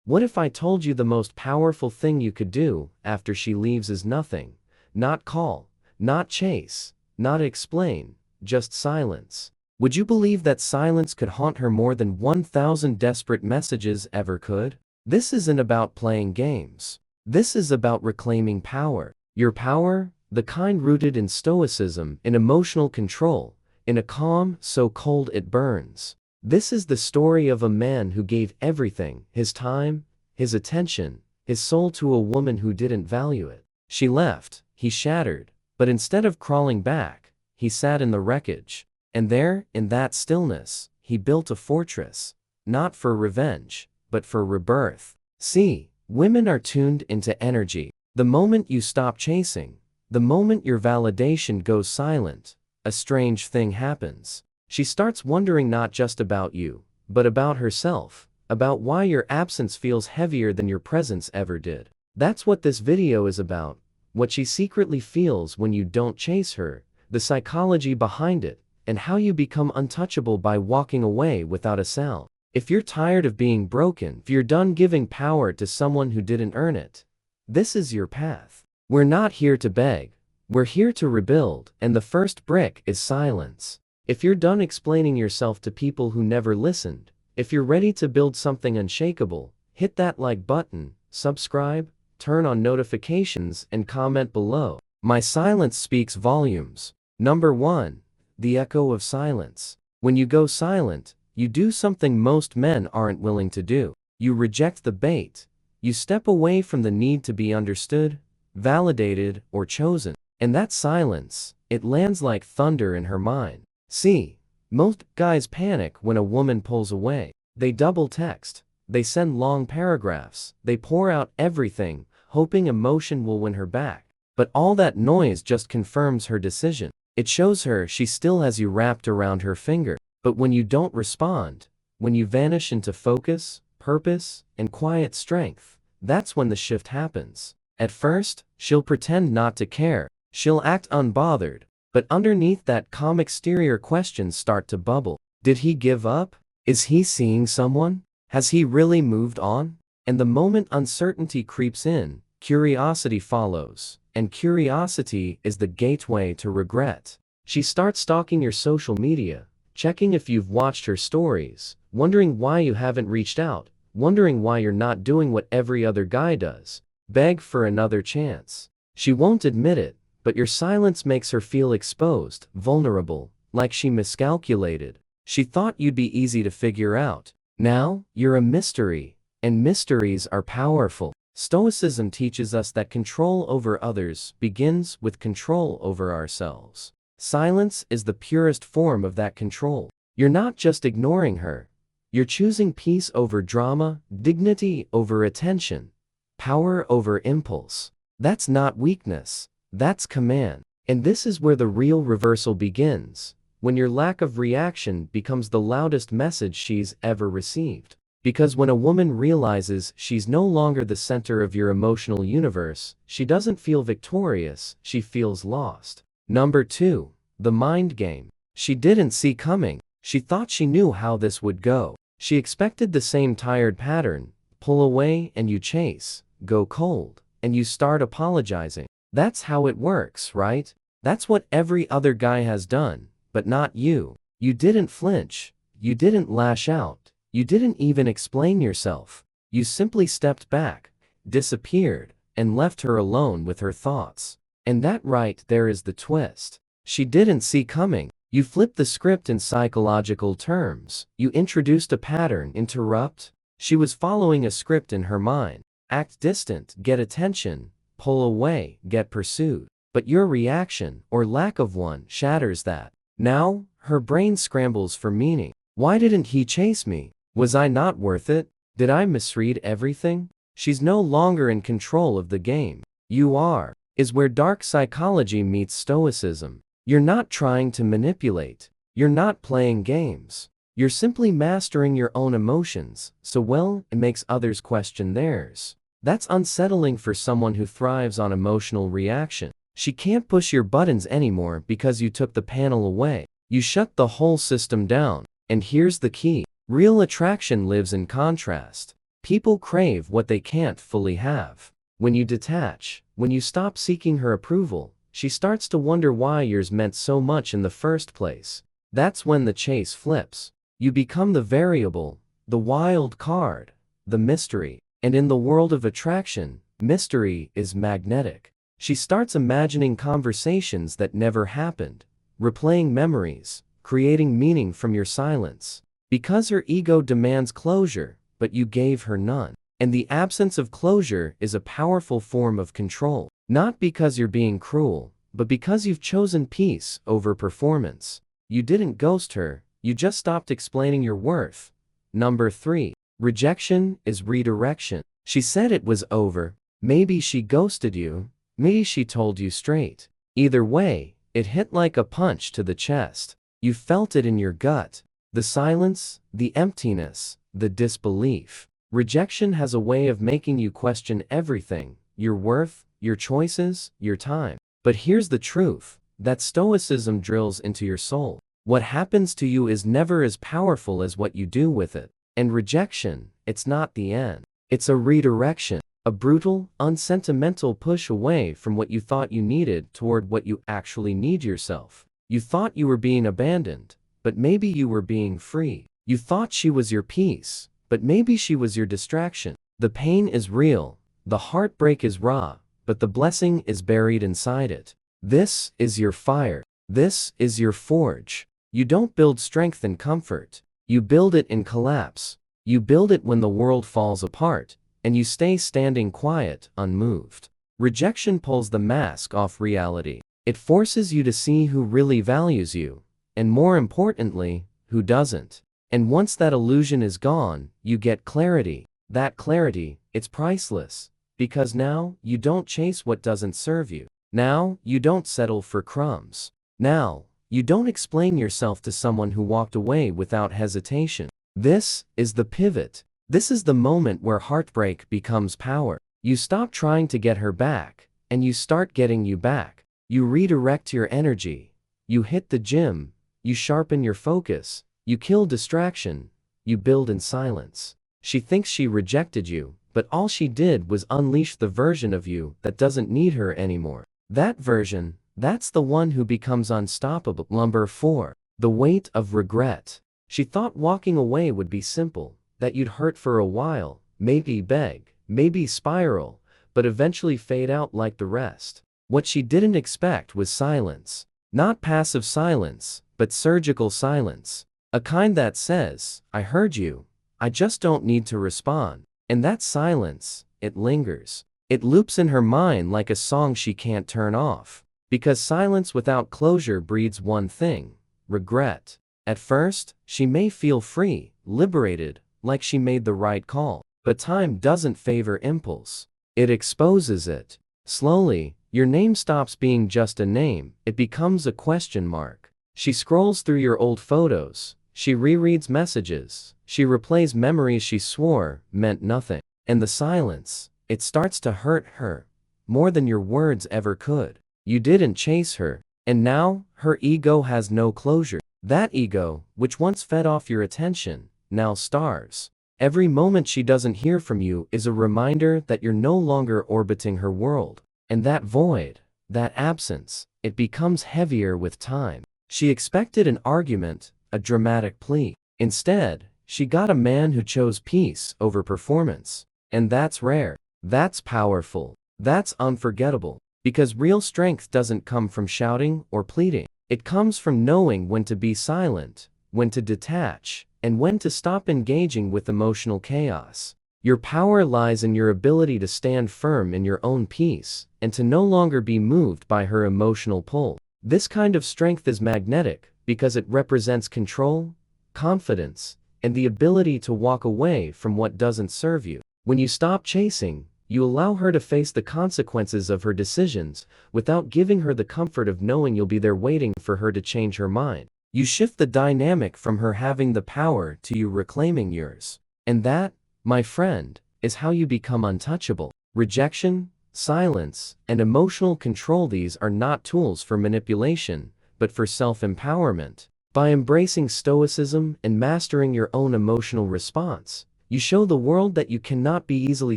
What if I told you the most powerful thing you could do after she leaves is nothing? Not call, not chase, not explain, just silence. Would you believe that silence could haunt her more than 1,000 desperate messages ever could? This isn't about playing games. This is about reclaiming power. Your power, the kind rooted in stoicism, in emotional control, in a calm so cold it burns. This is the story of a man who gave everything, his time, his attention, his soul to a woman who didn't value it. She left, he shattered, but instead of crawling back, he sat in the wreckage. And there, in that stillness, he built a fortress, not for revenge, but for rebirth. See, women are tuned into energy. The moment you stop chasing, the moment your validation goes silent, a strange thing happens. She starts wondering not just about you, but about herself, about why your absence feels heavier than your presence ever did. That's what this video is about, what she secretly feels when you don't chase her, the psychology behind it, and how you become untouchable by walking away without a sound. If you're tired of being broken, if you're done giving power to someone who didn't earn it, this is your path. We're not here to beg, we're here to rebuild, and the first brick is silence. If you're done explaining yourself to people who never listened, if you're ready to build something unshakable, hit that like button, subscribe, turn on notifications, and comment below. My silence speaks volumes. Number 1. The echo of silence. When you go silent, you do something most men aren't willing to do. You reject the bait. You step away from the need to be understood, validated, or chosen. And that silence, it lands like thunder in her mind. See, most guys panic when a woman pulls away. They double text. They send long paragraphs. They pour out everything, hoping emotion will win her back. But all that noise just confirms her decision. It shows her she still has you wrapped around her finger. But when you don't respond, when you vanish into focus, purpose, and quiet strength, that's when the shift happens. At first, she'll pretend not to care. She'll act unbothered. But underneath that calm exterior, questions start to bubble. Did he give up? Is he seeing someone? Has he really moved on? And the moment uncertainty creeps in, curiosity follows. And curiosity is the gateway to regret. She starts stalking your social media, checking if you've watched her stories, wondering why you haven't reached out, wondering why you're not doing what every other guy does. Beg for another chance. She won't admit it, but your silence makes her feel exposed, vulnerable, like she miscalculated. She thought you'd be easy to figure out. Now, you're a mystery, and mysteries are powerful. Stoicism teaches us that control over others begins with control over ourselves. Silence is the purest form of that control. You're not just ignoring her. You're choosing peace over drama, dignity over attention, power over impulse. That's not weakness. That's command. And this is where the real reversal begins, when your lack of reaction becomes the loudest message she's ever received. Because when a woman realizes she's no longer the center of your emotional universe, she doesn't feel victorious, she feels lost. Number 2. The mind game. She didn't see coming. She thought she knew how this would go. She expected the same tired pattern: pull away and you chase, go cold, and you start apologizing. That's how it works, right? That's what every other guy has done, but not you. You didn't flinch. You didn't lash out. You didn't even explain yourself. You simply stepped back, disappeared, and left her alone with her thoughts. And that right there is the twist. She didn't see coming. You flipped the script in psychological terms. You introduced a pattern: interrupt. She was following a script in her mind. Act distant, get attention. Pull away, get pursued. But your reaction, or lack of one, shatters that. Now, her brain scrambles for meaning. Why didn't he chase me? Was I not worth it? Did I misread everything? She's no longer in control of the game. You are. Is where dark psychology meets stoicism. You're not trying to manipulate. You're not playing games. You're simply mastering your own emotions, so well it makes others question theirs. That's unsettling for someone who thrives on emotional reaction. She can't push your buttons anymore because you took the panel away. You shut the whole system down. And here's the key. Real attraction lives in contrast. People crave what they can't fully have. When you detach, when you stop seeking her approval, she starts to wonder why yours meant so much in the first place. That's when the chase flips. You become the variable, the wild card, the mystery. And in the world of attraction, mystery is magnetic. She starts imagining conversations that never happened, replaying memories, creating meaning from your silence. Because her ego demands closure, but you gave her none. And the absence of closure is a powerful form of control. Not because you're being cruel, but because you've chosen peace over performance. You didn't ghost her, you just stopped explaining your worth. Number 3. Rejection is redirection. She said it was over. Maybe she ghosted you. Maybe she told you straight. Either way, it hit like a punch to the chest. You felt it in your gut. The silence, the emptiness, the disbelief. Rejection has a way of making you question everything, your worth, your choices, your time. But here's the truth, that Stoicism drills into your soul. What happens to you is never as powerful as what you do with it. And rejection, it's not the end. It's a redirection, a brutal, unsentimental push away from what you thought you needed toward what you actually need yourself. You thought you were being abandoned, but maybe you were being free. You thought she was your peace, but maybe she was your distraction. The pain is real, the heartbreak is raw, but the blessing is buried inside it. This is your fire. This is your forge. You don't build strength in comfort. You build it in collapse. You build it when the world falls apart, and you stay standing quiet, unmoved. Rejection pulls the mask off reality. It forces you to see who really values you, and more importantly, who doesn't. And once that illusion is gone, you get clarity. That clarity, it's priceless. Because now, you don't chase what doesn't serve you. Now, you don't settle for crumbs. Now, you don't explain yourself to someone who walked away without hesitation. This is the pivot. This is the moment where heartbreak becomes power. You stop trying to get her back, and you start getting you back. You redirect your energy. You hit the gym. You sharpen your focus. You kill distraction. You build in silence. She thinks she rejected you, but all she did was unleash the version of you that doesn't need her anymore. That version, that's the one who becomes unstoppable. Number 4. The weight of regret. She thought walking away would be simple, that you'd hurt for a while, maybe beg, maybe spiral, but eventually fade out like the rest. What she didn't expect was silence. Not passive silence, but surgical silence. A kind that says, I heard you, I just don't need to respond. And that silence, it lingers. It loops in her mind like a song she can't turn off. Because silence without closure breeds one thing: regret. At first, she may feel free, liberated, like she made the right call. But time doesn't favor impulse. It exposes it. Slowly, your name stops being just a name, it becomes a question mark. She scrolls through your old photos. She rereads messages. She replays memories she swore meant nothing. And the silence, it starts to hurt her more than your words ever could. You didn't chase her, and now her ego has no closure. That ego, which once fed off your attention, now starves. Every moment she doesn't hear from you is a reminder that you're no longer orbiting her world. And that void, that absence, it becomes heavier with time. She expected an argument, a dramatic plea. Instead, she got a man who chose peace over performance. And that's rare. That's powerful. That's unforgettable. Because real strength doesn't come from shouting or pleading. It comes from knowing when to be silent, when to detach, and when to stop engaging with emotional chaos. Your power lies in your ability to stand firm in your own peace, and to no longer be moved by her emotional pull. This kind of strength is magnetic, because it represents control, confidence, and the ability to walk away from what doesn't serve you. When you stop chasing, you allow her to face the consequences of her decisions, without giving her the comfort of knowing you'll be there waiting for her to change her mind. You shift the dynamic from her having the power to you reclaiming yours. And that, my friend, is how you become untouchable. Rejection, silence, and emotional control, these are not tools for manipulation, but for self-empowerment. By embracing Stoicism and mastering your own emotional response, You show the world that you cannot be easily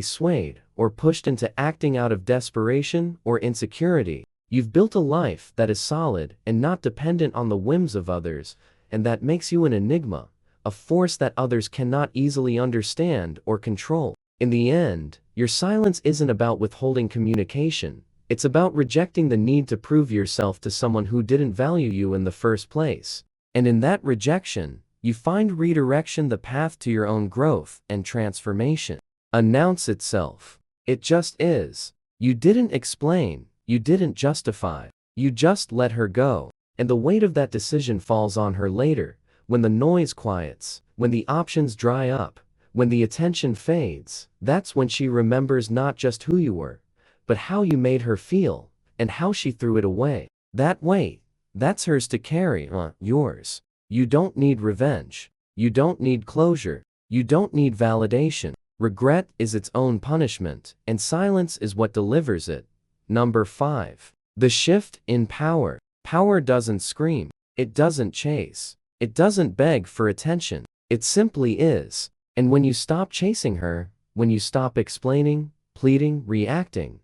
swayed or pushed into acting out of desperation or insecurity. You've built a life that is solid and not dependent on the whims of others, and that makes you an enigma, a force that others cannot easily understand or control. In the end, your silence isn't about withholding communication. It's about rejecting the need to prove yourself to someone who didn't value you in the first place. And in that rejection, you find redirection, the path to your own growth and transformation. Announce itself. It just is. You didn't explain, you didn't justify, you just let her go. And the weight of that decision falls on her later, when the noise quiets, when the options dry up, when the attention fades. That's when she remembers not just who you were, but how you made her feel, and how she threw it away. That weight, that's hers to carry, not yours. You don't need revenge. You don't need closure. You don't need validation. Regret is its own punishment, and silence is what delivers it. Number 5. The shift in power. Power doesn't scream. It doesn't chase. It doesn't beg for attention. It simply is. And when you stop chasing her, when you stop explaining, pleading, reacting,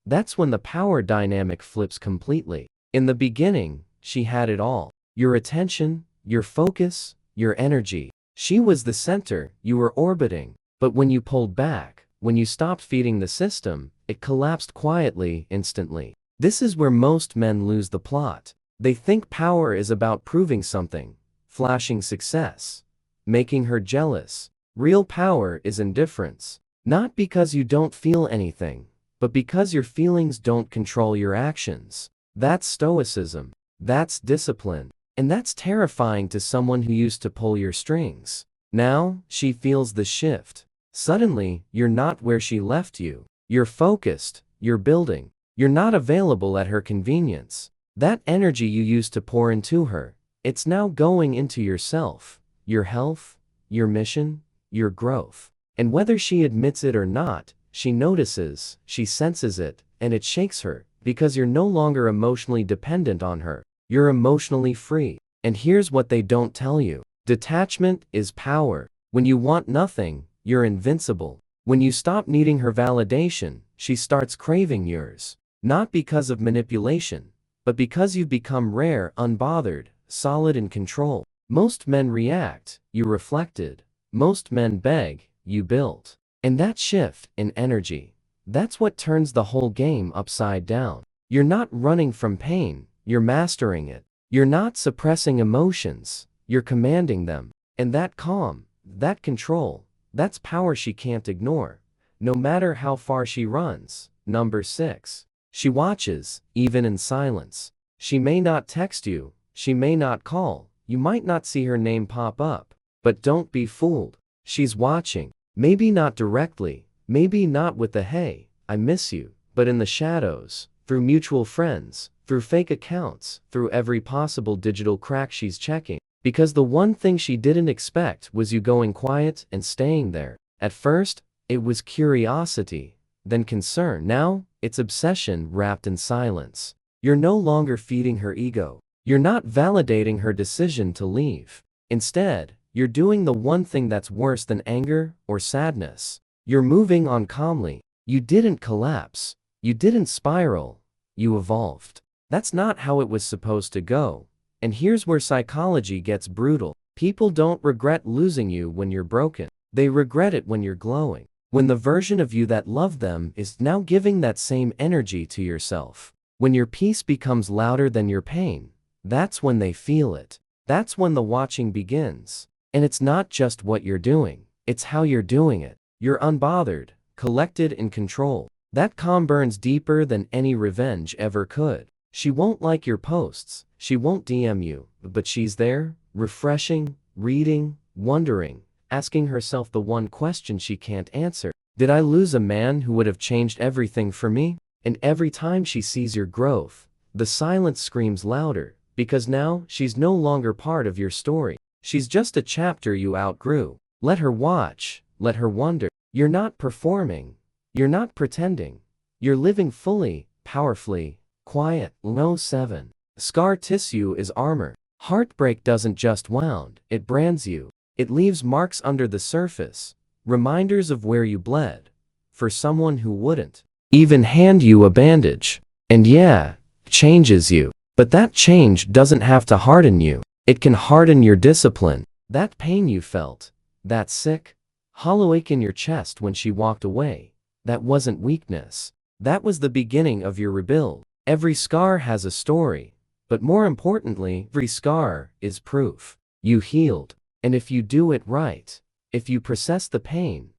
that's when the power dynamic flips completely. In the beginning, she had it all. Your attention, your focus, your energy. She was the center, you were orbiting. But when you pulled back, when you stopped feeding the system, it collapsed quietly, instantly. This is where most men lose the plot. They think power is about proving something, flashing success, making her jealous. Real power is indifference. Not because you don't feel anything, but because your feelings don't control your actions. That's stoicism. That's discipline. And that's terrifying to someone who used to pull your strings. Now, she feels the shift. Suddenly, you're not where she left you. You're focused, you're building. You're not available at her convenience. That energy you used to pour into her, it's now going into yourself, your health, your mission, your growth. And whether she admits it or not, she notices, she senses it, and it shakes her, because you're no longer emotionally dependent on her. You're emotionally free. And here's what they don't tell you. Detachment is power. When you want nothing, you're invincible. When you stop needing her validation, she starts craving yours. Not because of manipulation, but because you've become rare, unbothered, solid in control. Most men react, you reflected. Most men beg, you built. And that shift in energy, that's what turns the whole game upside down. You're not running from pain, you're mastering it. You're not suppressing emotions, you're commanding them. And that calm, that control, that's power she can't ignore, no matter how far she runs. Number 6. She watches, even in silence. She may not text you, she may not call, you might not see her name pop up. But don't be fooled. She's watching. Maybe not directly, maybe not with the "hey, I miss you," but in the shadows, through mutual friends, through fake accounts, through every possible digital crack she's checking. Because the one thing she didn't expect was you going quiet and staying there. At first, it was curiosity, then concern. Now, it's obsession wrapped in silence. You're no longer feeding her ego. You're not validating her decision to leave. Instead, you're doing the one thing that's worse than anger or sadness. You're moving on calmly. You didn't collapse. You didn't spiral. You evolved. That's not how it was supposed to go. And here's where psychology gets brutal. People don't regret losing you when you're broken. They regret it when you're glowing. When the version of you that loved them is now giving that same energy to yourself. When your peace becomes louder than your pain, that's when they feel it. That's when the watching begins. And it's not just what you're doing, it's how you're doing it. You're unbothered, collected, in control. That calm burns deeper than any revenge ever could. She won't like your posts, she won't DM you, but she's there, refreshing, reading, wondering, asking herself the one question she can't answer. Did I lose a man who would have changed everything for me? And every time she sees your growth, the silence screams louder, because now she's no longer part of your story. She's just a chapter you outgrew. Let her watch, let her wonder. You're not performing, you're not pretending. You're living fully, powerfully, quiet. No 7. Scar tissue is armor. Heartbreak doesn't just wound, it brands you. It leaves marks under the surface, reminders of where you bled, for someone who wouldn't even hand you a bandage. And yeah, changes you. But that change doesn't have to harden you. It can harden your discipline. That pain you felt, that sick, hollow ache in your chest when she walked away, that wasn't weakness. That was the beginning of your rebuild. Every scar has a story, but more importantly, every scar is proof you healed. And if you do it right, if you process the pain,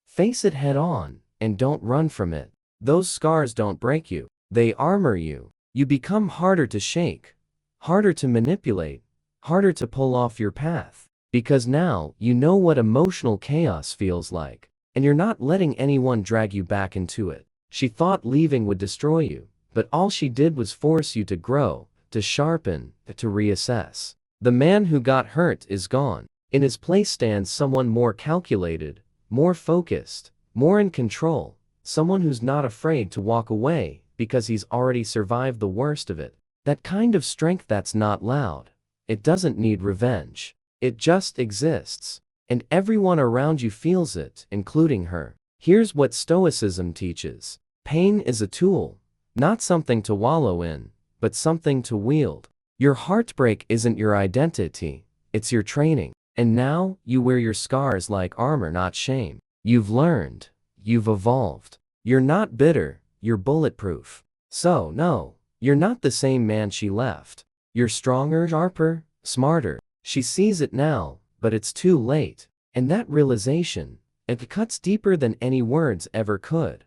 face it head on, and don't run from it, those scars don't break you, they armor you. You become harder to shake, harder to manipulate, harder to pull off your path. Because now you know what emotional chaos feels like, and you're not letting anyone drag you back into it. She thought leaving would destroy you, but all she did was force you to grow, to sharpen, to reassess. The man who got hurt is gone. In his place stands someone more calculated, more focused, more in control, someone who's not afraid to walk away because he's already survived the worst of it. That kind of strength that's not loud. It doesn't need revenge. It just exists. And everyone around you feels it, including her. Here's what Stoicism teaches. Pain is a tool, not something to wallow in, but something to wield. Your heartbreak isn't your identity, it's your training. And now, you wear your scars like armor, not shame. You've learned. You've evolved. You're not bitter, you're bulletproof. So, no, you're not the same man she left. You're stronger, sharper, smarter. She sees it now, but it's too late. And that realization, it cuts deeper than any words ever could.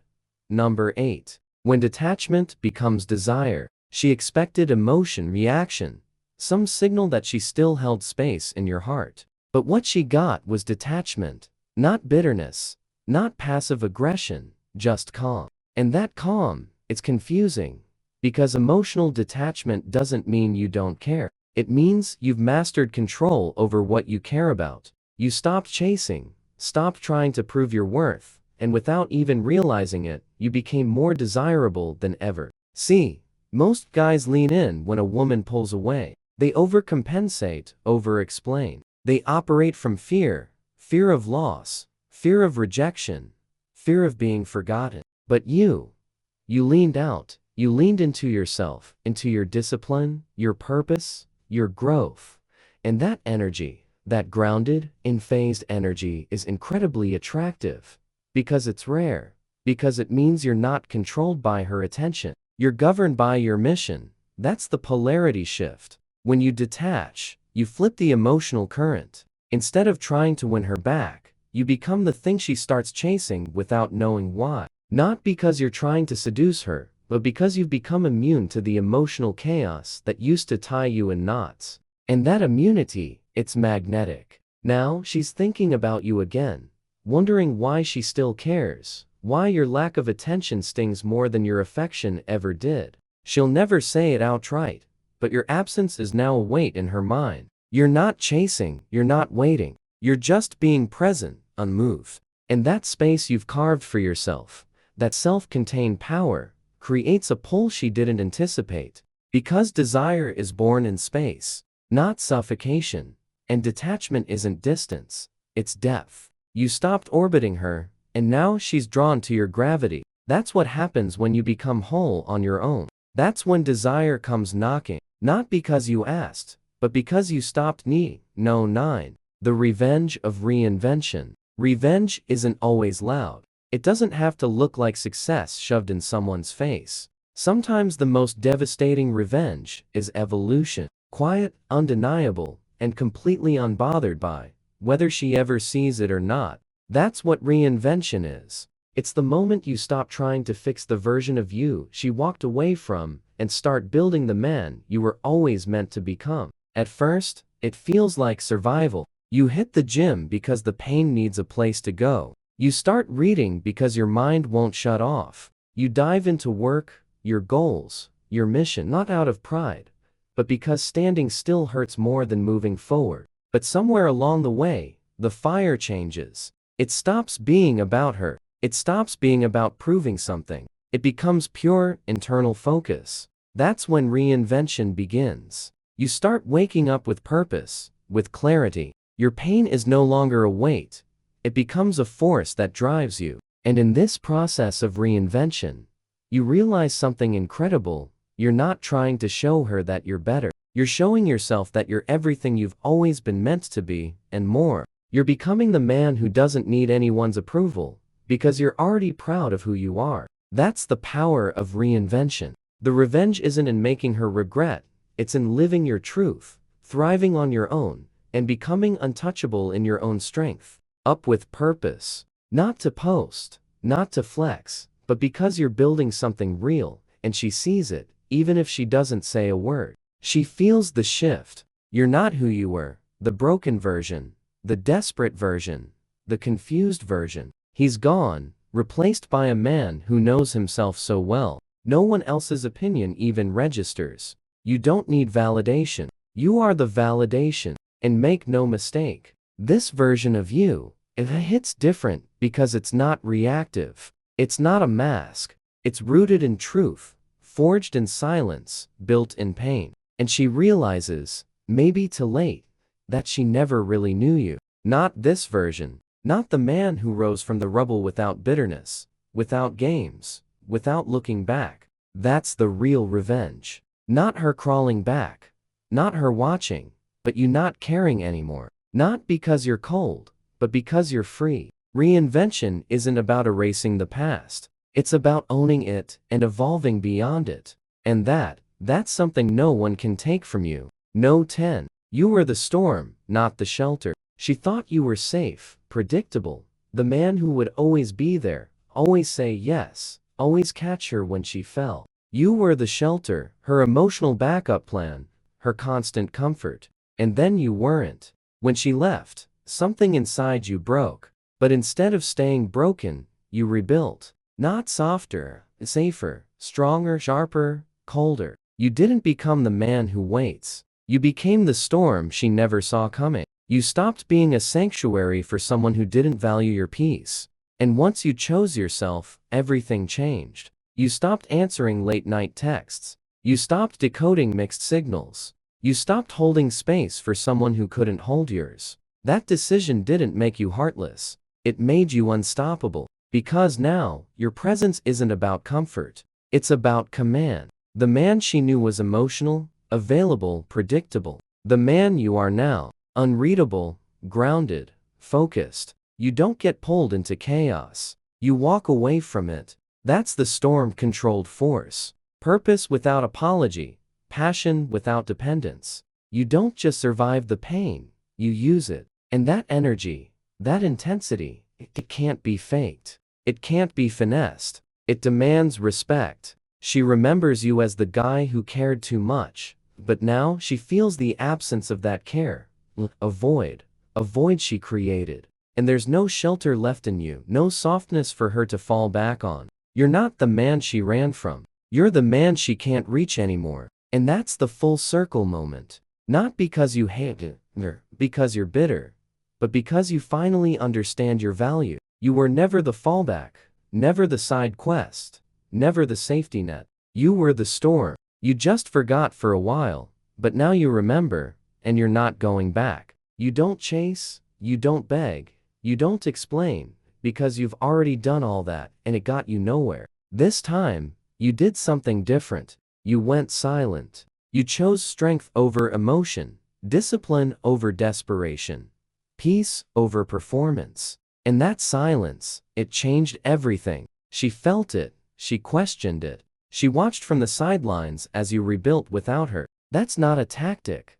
Number 8. When detachment becomes desire, she expected emotion reaction, some signal that she still held space in your heart. But what she got was detachment, not bitterness, not passive aggression, just calm. And that calm, it's confusing, because emotional detachment doesn't mean you don't care. It means you've mastered control over what you care about. You stopped chasing, stopped trying to prove your worth, and without even realizing it, you became more desirable than ever. See, most guys lean in when a woman pulls away. They overcompensate, over-explain. They operate from fear, fear of loss, fear of rejection, fear of being forgotten. But you leaned out. You leaned into yourself, into your discipline, your purpose, your growth. And that energy, that grounded, unfazed energy is incredibly attractive. Because it's rare. Because it means you're not controlled by her attention. You're governed by your mission. That's the polarity shift. When you detach, you flip the emotional current. Instead of trying to win her back, you become the thing she starts chasing without knowing why. Not because you're trying to seduce her, but because you've become immune to the emotional chaos that used to tie you in knots. And that immunity, it's magnetic. Now she's thinking about you again, wondering why she still cares, why your lack of attention stings more than your affection ever did. She'll never say it outright, but your absence is now a weight in her mind. You're not chasing, you're not waiting, you're just being present, unmoved. And that space you've carved for yourself, that self-contained power, creates a pull she didn't anticipate. Because desire is born in space, not suffocation. And detachment isn't distance, it's depth. You stopped orbiting her, and now she's drawn to your gravity. That's what happens when you become whole on your own. That's when desire comes knocking. Not because you asked, but because you stopped needing. No. 9. The revenge of reinvention. Revenge isn't always loud. It doesn't have to look like success shoved in someone's face. Sometimes the most devastating revenge is evolution. Quiet, undeniable, and completely unbothered by whether she ever sees it or not. That's what reinvention is. It's the moment you stop trying to fix the version of you she walked away from and start building the man you were always meant to become. At first, it feels like survival. You hit the gym because the pain needs a place to go. You start reading because your mind won't shut off. You dive into work, your goals, your mission, not out of pride, but because standing still hurts more than moving forward. But somewhere along the way, the fire changes. It stops being about her. It stops being about proving something. It becomes pure, internal focus. That's when reinvention begins. You start waking up with purpose, with clarity. Your pain is no longer a weight. It becomes a force that drives you. And in this process of reinvention, you realize something incredible. You're not trying to show her that you're better. You're showing yourself that you're everything you've always been meant to be, and more. You're becoming the man who doesn't need anyone's approval, because you're already proud of who you are. That's the power of reinvention. The revenge isn't in making her regret, it's in living your truth, thriving on your own, and becoming untouchable in your own strength. Up with purpose. Not to post, not to flex, but because you're building something real, and she sees it, even if she doesn't say a word. She feels the shift. You're not who you were, the broken version, the desperate version, the confused version. He's gone, replaced by a man who knows himself so well. No one else's opinion even registers. You don't need validation. You are the validation. And make no mistake, this version of you, it hits different because it's not reactive. It's not a mask. It's rooted in truth, forged in silence, built in pain. And she realizes, maybe too late, that she never really knew you. Not this version. Not the man who rose from the rubble without bitterness, without games, without looking back. That's the real revenge. Not her crawling back. Not her watching, but you not caring anymore. Not because you're cold, but because you're free. Reinvention isn't about erasing the past. It's about owning it and evolving beyond it. And that's something no one can take from you. No 10. You were the storm, not the shelter. She thought you were safe, predictable, the man who would always be there, always say yes, always catch her when she fell. You were the shelter, her emotional backup plan, her constant comfort. And then you weren't. When she left, something inside you broke. But instead of staying broken, you rebuilt. Not softer, safer, stronger, sharper, colder. You didn't become the man who waits. You became the storm she never saw coming. You stopped being a sanctuary for someone who didn't value your peace. And once you chose yourself, everything changed. You stopped answering late-night texts. You stopped decoding mixed signals. You stopped holding space for someone who couldn't hold yours. That decision didn't make you heartless. It made you unstoppable. Because now, your presence isn't about comfort. It's about command. The man she knew was emotional, available, predictable. The man you are now, unreadable, grounded, focused. You don't get pulled into chaos. You walk away from it. That's the storm-controlled force. Purpose without apology. Passion without dependence. You don't just survive the pain, you use it. And that energy, that intensity, it can't be faked. It can't be finessed. It demands respect. She remembers you as the guy who cared too much, but now she feels the absence of that care. A void she created. And there's no shelter left in you, no softness for her to fall back on. You're not the man she ran from. You're the man she can't reach anymore. And that's the full circle moment. Not because you hate her, because you're bitter, but because you finally understand your value. You were never the fallback, never the side quest, never the safety net. You were the storm. You just forgot for a while, but now you remember, and you're not going back. You don't chase, you don't beg, you don't explain, because you've already done all that, and it got you nowhere. This time, you did something different. You went silent. You chose strength over emotion, discipline over desperation, peace over performance. And that silence, it changed everything. She felt it, she questioned it. She watched from the sidelines as you rebuilt without her. That's not a tactic.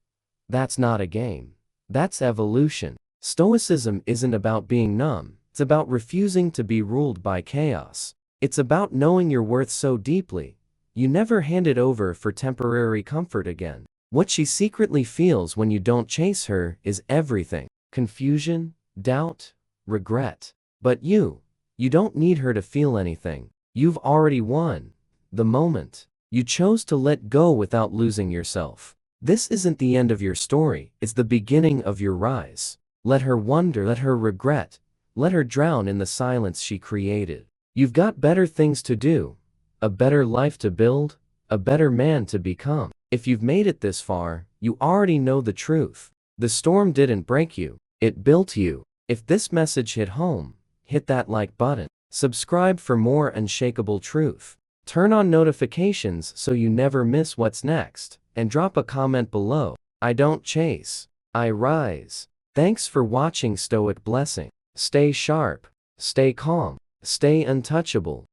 That's not a game. That's evolution. Stoicism isn't about being numb. It's about refusing to be ruled by chaos. It's about knowing your worth so deeply, you never hand it over for temporary comfort again. What she secretly feels when you don't chase her is everything. Confusion, doubt, regret. But you don't need her to feel anything. You've already won. The moment. You chose to let go without losing yourself. This isn't the end of your story, it's the beginning of your rise. Let her wonder, let her regret, let her drown in the silence she created. You've got better things to do, a better life to build, a better man to become. If you've made it this far, you already know the truth. The storm didn't break you, it built you. If this message hit home, hit that like button. Subscribe for more unshakable truth. Turn on notifications so you never miss what's next, and drop a comment below. I don't chase, I rise. Thanks for watching Stoic Blessing. Stay sharp, stay calm, stay untouchable.